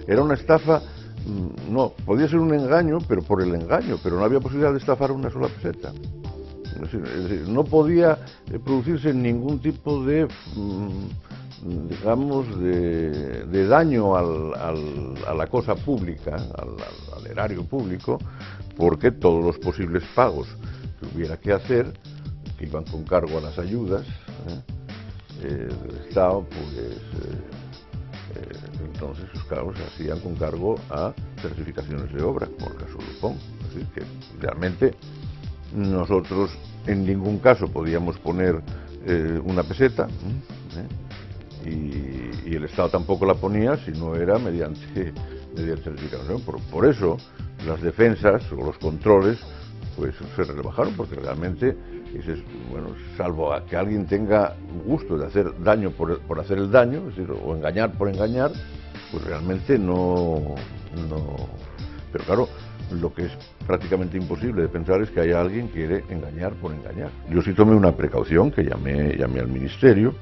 Era una estafa, no, podía ser un engaño, pero por el engaño, pero no había posibilidad de estafar una sola peseta. Es decir, no podía producirse ningún tipo de, digamos, de daño a la cosa pública, al erario público, porque todos los posibles pagos que hubiera que hacer, que iban con cargo a las ayudas del Estado, pues entonces sus cargos se hacían con cargo a certificaciones de obra, como el caso Lupón. Es decir, que realmente nosotros en ningún caso podíamos poner una peseta, y el Estado tampoco la ponía si no era mediante certificación. Por eso las defensas o los controles pues se rebajaron, porque realmente bueno, salvo a que alguien tenga gusto de hacer daño por hacer el daño, es decir, o engañar por engañar, pues realmente no. Pero claro, lo que es prácticamente imposible de pensar es que haya alguien que quiere engañar por engañar. Yo sí tomé una precaución, que llamé al ministerio,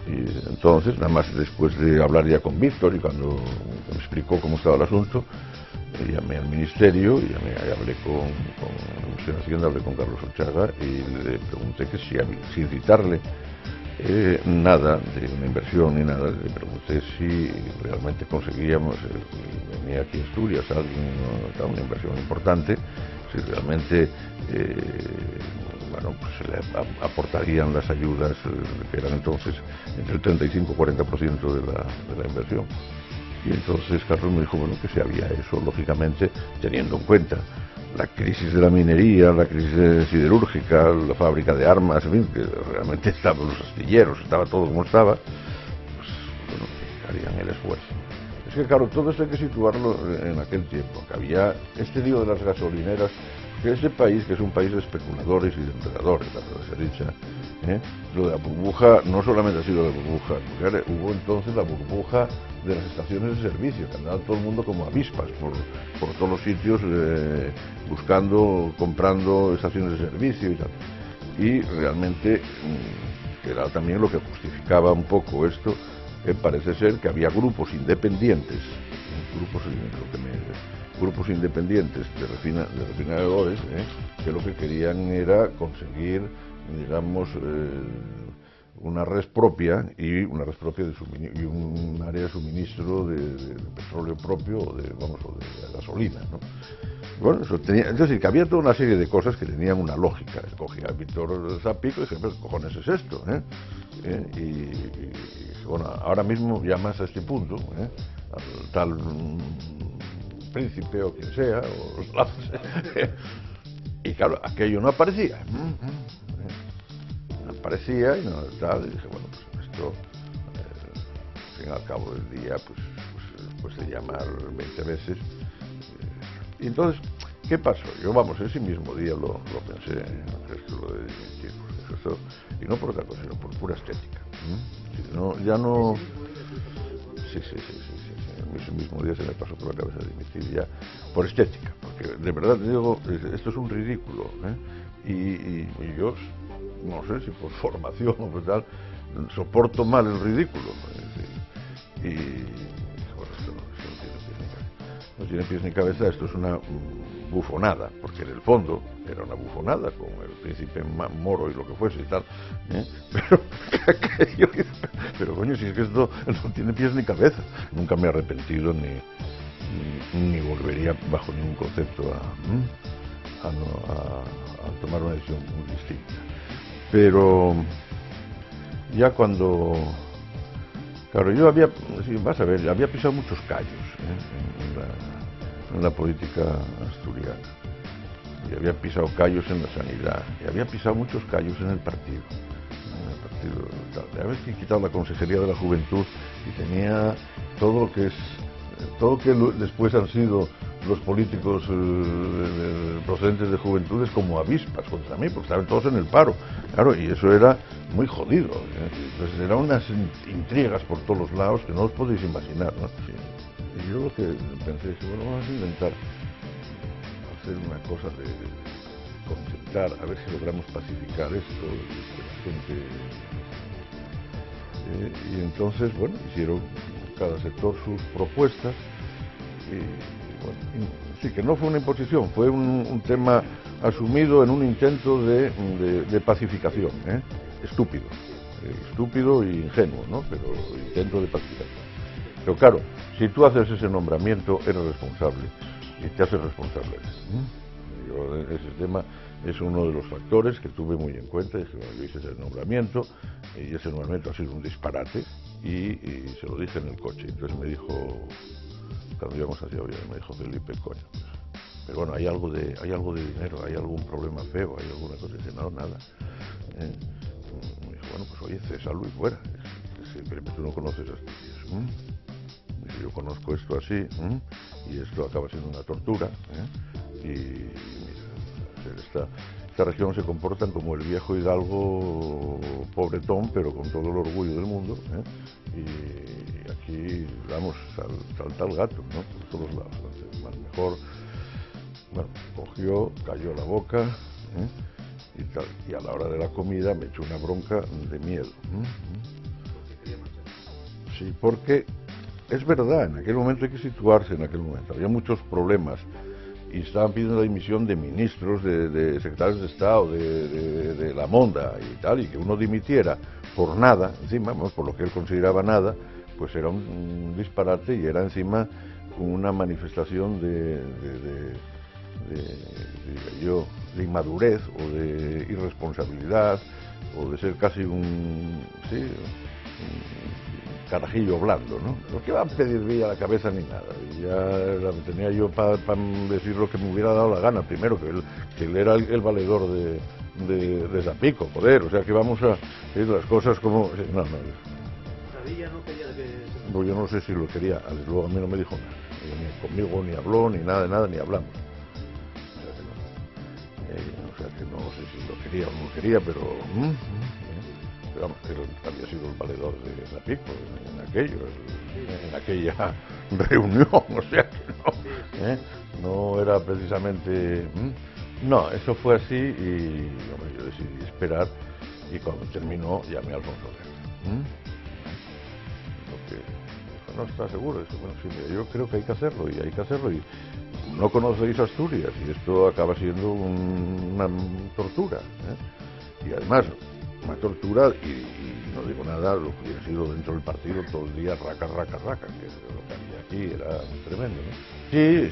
y entonces, nada más después de hablar ya con Víctor y cuando me explicó cómo estaba el asunto, llamé al ministerio y hablé con el Ministerio de Hacienda, hablé con Carlos Ochaga y le pregunté que sin citarle nada de una inversión ni nada, le pregunté si realmente conseguíamos, venía aquí a Asturias alguien, una inversión importante, si realmente bueno, pues se le aportarían las ayudas que eran entonces entre el 35 y 40% de la inversión. Y entonces Carlos me dijo, bueno, que si había eso, lógicamente, teniendo en cuenta la crisis de la minería, la crisis siderúrgica, la fábrica de armas, en fin, que realmente estaban los astilleros, estaba todo como estaba, pues bueno, harían el esfuerzo. Es que claro, todo esto hay que situarlo en aquel tiempo, que había este lío de las gasolineras, que ese país, que es un país de especuladores y de emperadores, la verdad sea dicha, lo de la burbuja no solamente ha sido la burbuja, porque hubo entonces la burbuja de las estaciones de servicio, que andaba todo el mundo como avispas por todos los sitios, buscando, comprando estaciones de servicio y tal. Y realmente, que era también lo que justificaba un poco esto, parece ser que había grupos independientes, grupos independientes de refinadores, que lo que querían era conseguir, digamos, una red propia y un área de suministro de petróleo propio o de gasolina, ¿no? Bueno, eso tenía, es decir, que había toda una serie de cosas que tenían una lógica. Cogía a Víctor Zapico y dije, ¿qué cojones es esto? Y bueno, ahora mismo ya más a este punto, al tal príncipe o quien sea, o los lazos, y claro, aquello no aparecía. No aparecía y no tal, y dije, bueno, pues esto, al fin y al cabo del día, pues después de llamar 20 veces. Y entonces, ¿qué pasó? Yo, vamos, ese mismo día lo pensé, esto lo de dimitir, y no por otra cosa, sino por pura estética. Ya no. Sí. Ese mismo día se me pasó por la cabeza dimitir ya, por estética, porque de verdad digo, esto es un ridículo, y yo, no sé si por formación o por tal, soporto mal el ridículo, y bueno, esto no tiene pies ni cabeza, esto es una bufonada, porque en el fondo era una bufonada con el príncipe moro y lo que fuese y tal, pero coño, si es que esto no tiene pies ni cabeza, nunca me he arrepentido ni volvería bajo ningún concepto a tomar una decisión muy distinta. Pero ya cuando, claro, yo había pisado muchos callos en la política asturiana, y había pisado callos en la sanidad, y había pisado muchos callos en el partido. Había quitado la Consejería de la Juventud y tenía todo lo que después han sido los políticos procedentes de Juventudes como avispas contra mí, porque estaban todos en el paro. Claro, y eso era muy jodido. Entonces eran unas intrigas por todos los lados que no os podéis imaginar, ¿no? Sí. Y yo lo que pensé es, bueno, vamos a intentar hacer una cosa de concentrar, a ver si logramos pacificar esto, que la gente... y entonces, bueno, hicieron cada sector sus propuestas. Y, bueno, sí, que no fue una imposición, fue un tema asumido en un intento de pacificación, estúpido, estúpido e ingenuo, ¿no? Pero intento de pacificación. Pero claro, si tú haces ese nombramiento, eres responsable y te haces responsable. Yo, ese tema es uno de los factores que tuve muy en cuenta. Dije, bueno, yo hice ese nombramiento y ese nombramiento ha sido un disparate y se lo dije en el coche. Entonces me dijo, cuando íbamos hacia Oviedo, me dijo Felipe, coño, pero bueno, hay algo de dinero, hay algún problema feo, hay alguna cosa. Y dije, no, nada. Me dijo, bueno, pues oye, césalo y fuera. Felipe, tú no conoces a estos tíos. Yo conozco esto así, y esto acaba siendo una tortura, y mira, esta región se comportan como el viejo hidalgo pobretón, pero con todo el orgullo del mundo, y aquí, vamos, salta el gato, ¿no? Por todos lados. Entonces, más mejor, bueno, cogió, cayó la boca, y tal, y a la hora de la comida me echó una bronca de miedo. Sí, porque es verdad, en aquel momento hay que situarse en aquel momento, había muchos problemas y estaban pidiendo la dimisión de ministros, de secretarios de Estado, de la monda y tal, y que uno dimitiera por nada, encima, por lo que él consideraba nada, pues era un disparate y era encima una manifestación de inmadurez o de irresponsabilidad o de ser casi un carajillo blando, ¿no? No que va a pedir vía a la cabeza ni nada, y ya la tenía yo para decir lo que me hubiera dado la gana, primero que él era el valedor de Zapico, joder, o sea que vamos a ir las cosas como... No. ¿Todavía no quería que...? Pues yo no sé si lo quería, luego a mí no me dijo nada, ni conmigo ni habló, ni nada, ni hablamos. O sea que no sé si lo quería o no lo quería, pero vamos, él había sido el valedor de Zapico en aquella reunión, o sea que no era precisamente... No, eso fue así y hombre, yo decidí esperar y cuando terminó llamé a Alfonso Guerra. Porque dijo, no está seguro, eso, bueno, sí, yo creo que hay que hacerlo y no conocéis Asturias y esto acaba siendo una tortura, y además una tortura y no digo nada lo que hubiera sido dentro del partido todo el día raca, que lo que había aquí era tremendo, ¿no?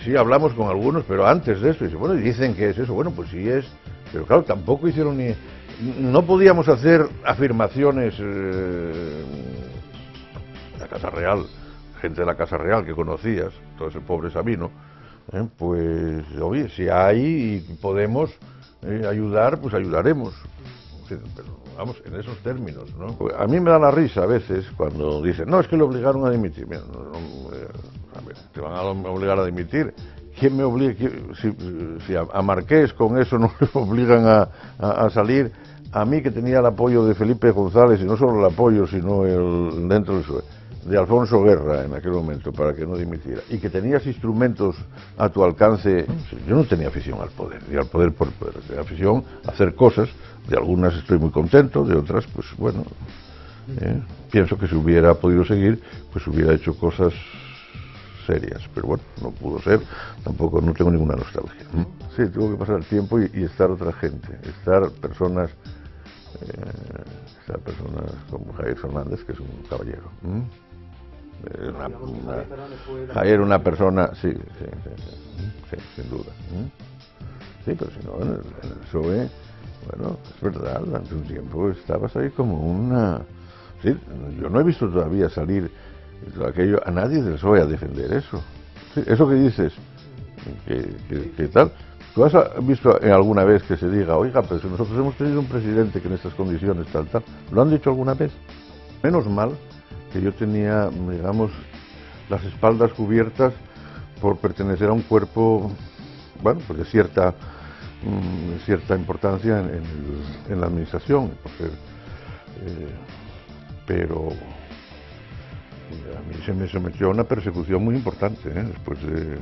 Sí, hablamos con algunos, pero antes de esto, y dice, bueno, dicen que es eso, bueno, pues sí es, pero claro, tampoco hicieron no podíamos hacer afirmaciones, la Casa Real, gente de la Casa Real que conocías, todo ese pobre Sabino, pues, oye, si hay y podemos ayudar, pues ayudaremos. Pero vamos, en esos términos, ¿no? Pues a mí me da la risa a veces cuando dicen, no, es que le obligaron a dimitir. Mira, a ver, te van a obligar a dimitir. ¿Quién me obliga? Si a Marqués con eso no le obligan a salir, a mí que tenía el apoyo de Felipe González, y no solo el apoyo, sino dentro del PSOE, de Alfonso Guerra en aquel momento para que no dimitiera, y que tenías instrumentos a tu alcance. Yo no tenía afición al poder, ni al poder por poder, tenía afición a hacer cosas, de algunas estoy muy contento, de otras pues bueno, pienso que si hubiera podido seguir, pues hubiera hecho cosas serias, pero bueno, no pudo ser, tampoco no tengo ninguna nostalgia. Sí, tuvo que pasar el tiempo y estar otra gente, estar personas como Javier Fernández, que es un caballero. Javier, una persona, sí, sin duda. Sí, pero si no, en el PSOE, bueno, es verdad, durante un tiempo estabas ahí como una... Sí, yo no he visto todavía salir aquello, a nadie del PSOE a defender eso. Sí, eso que dices, que tal... ¿Tú has visto alguna vez que se diga, oiga, pero si nosotros hemos tenido un presidente que en estas condiciones tal? ¿Lo han dicho alguna vez? Menos mal que yo tenía, digamos, las espaldas cubiertas por pertenecer a un cuerpo, bueno, pues de cierta importancia en la administración, por ser, pero a mí se me sometió a una persecución muy importante, después de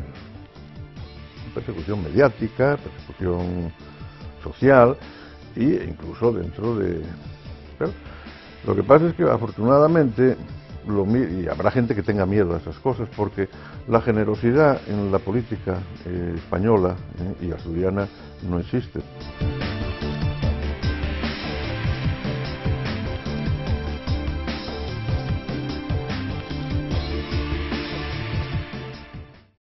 persecución mediática, persecución social e incluso dentro de... Pero lo que pasa es que afortunadamente, y habrá gente que tenga miedo a esas cosas, porque la generosidad en la política española y asturiana no existe.